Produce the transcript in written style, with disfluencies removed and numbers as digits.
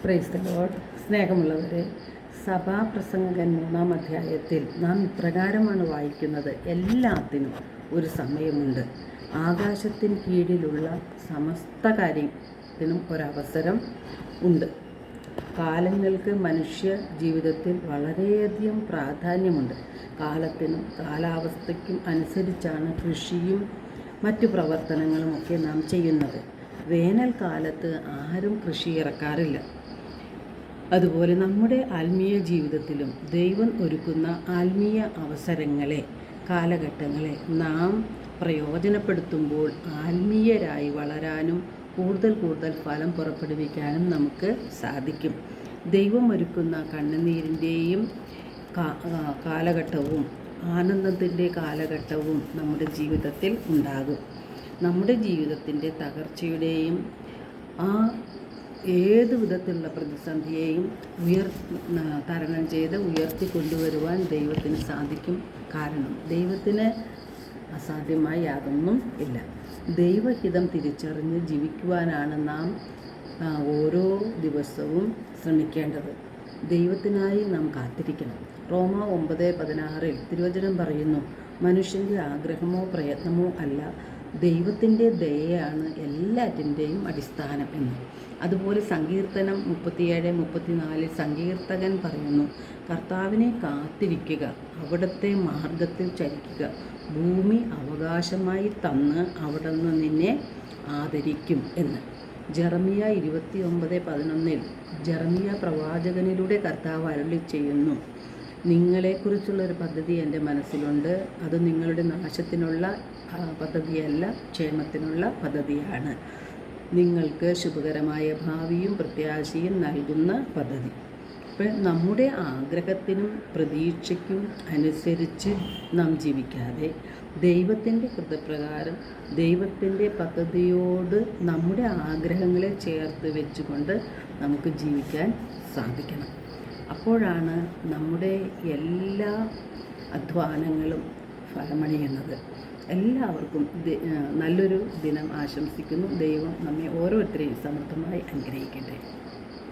Praise the Lord. സ്നേഹമുള്ളവരെ, സഭാപ്രസംഗകൻ 3-ാം അധ്യായത്തിൽ നാം ഇപ്രകാരമാണ് വായിക്കുന്നത്: എല്ലാത്തിനും ഒരു സമയമുണ്ട്. ആകാശത്തിന് കീഴിലുള്ള സമസ്ത കാര്യത്തിനും ഒരവസരം ഉണ്ട്. കാലങ്ങൾക്ക് മനുഷ്യ ജീവിതത്തിൽ വളരെയധികം പ്രാധാന്യമുണ്ട്. കാലത്തിനും കാലാവസ്ഥയ്ക്കും അനുസരിച്ചാണ് കൃഷിയും മറ്റു പ്രവർത്തനങ്ങളുമൊക്കെ നാം ചെയ്യുന്നത്. വേനൽക്കാലത്ത് ആരും കൃഷി ഇറക്കാറില്ല. അതുപോലെ നമ്മുടെ ആത്മീയ ജീവിതത്തിലും ദൈവം ഒരുക്കുന്ന ആത്മീയ അവസരങ്ങളെ, കാലഘട്ടങ്ങളെ നാം പ്രയോജനപ്പെടുത്തുമ്പോൾ ആത്മീയരായി വളരാനും കൂടുതൽ ഫലം പുറപ്പെടുവിക്കാനും നമുക്ക് സാധിക്കും. ദൈവം ഒരുക്കുന്ന കണ്ണുനീരിൻ്റെയും കാലഘട്ടവും ആനന്ദത്തിൻ്റെ കാലഘട്ടവും നമ്മുടെ ജീവിതത്തിൽ ഉണ്ടാകും. നമ്മുടെ ജീവിതത്തിൻ്റെ തകർച്ചയുടെയും ഏത് വിധത്തിലുള്ള പ്രതിസന്ധിയെയും തരണം ചെയ്ത് ഉയർത്തിക്കൊണ്ടുവരുവാൻ ദൈവത്തിന് സാധിക്കും. കാരണം ദൈവത്തിന് അസാധ്യമായി യാതൊന്നും ഇല്ല. ദൈവഹിതം തിരിച്ചറിഞ്ഞ് ജീവിക്കുവാനാണ് നാം ഓരോ ദിവസവും ശ്രമിക്കേണ്ടത്. ദൈവത്തിനായി നാം കാത്തിരിക്കണം. റോമ 9:16 തിരുവചനം പറയുന്നു: മനുഷ്യൻ്റെ ആഗ്രഹമോ പ്രയത്നമോ അല്ല, ദൈവത്തിൻ്റെ ദയയാണ് എല്ലാറ്റിൻ്റെയും അടിസ്ഥാനം എന്ന്. അതുപോലെ സങ്കീർത്തനം 37:34 സങ്കീർത്തകൻ പറയുന്നു: കർത്താവിനെ കാത്തിരിക്കുക, അവിടുത്തെ മാർഗത്തിൽ ചരിക്കുക, ഭൂമി അവകാശമായി തന്ന് അവിടുന്ന് നിന്നെ ആദരിക്കും എന്ന്. ജെറമിയ 29:11 ജെറമിയ പ്രവാചകനിലൂടെ കർത്താവ് അരുളി ചെയ്യുന്നു: നിങ്ങളെക്കുറിച്ചുള്ളൊരു പദ്ധതി എൻ്റെ മനസ്സിലുണ്ട്, അത് നിങ്ങളുടെ നാശത്തിനുള്ള പദ്ധതിയല്ല, ക്ഷേമത്തിനുള്ള പദ്ധതിയാണ്. നിങ്ങൾക്ക് ശുഭകരമായ ഭാവിയും പ്രത്യാശയും നൽകുന്ന പദ്ധതി. അപ്പോൾ നമ്മുടെ ആഗ്രഹത്തിനും പ്രതീക്ഷയ്ക്കും അനുസരിച്ച് നാം ജീവിക്കാതെ ദൈവത്തിൻ്റെ കൃതപ്രകാരം ദൈവത്തിൻ്റെ പദ്ധതിയോട് നമ്മുടെ ആഗ്രഹങ്ങളെ ചേർത്ത് വെച്ചുകൊണ്ട് നമുക്ക് ജീവിക്കാൻ സാധിക്കണം. അപ്പോഴാണ് നമ്മുടെ എല്ലാ അധ്വാനങ്ങളും ഫലമണിയുന്നത്. എല്ലാവർക്കും നല്ലൊരു ദിനം ആശംസിക്കുന്നു. ദൈവം നമ്മെ ഓരോരുത്തരെയും സമൃദ്ധമായി അനുഗ്രഹിക്കട്ടെ.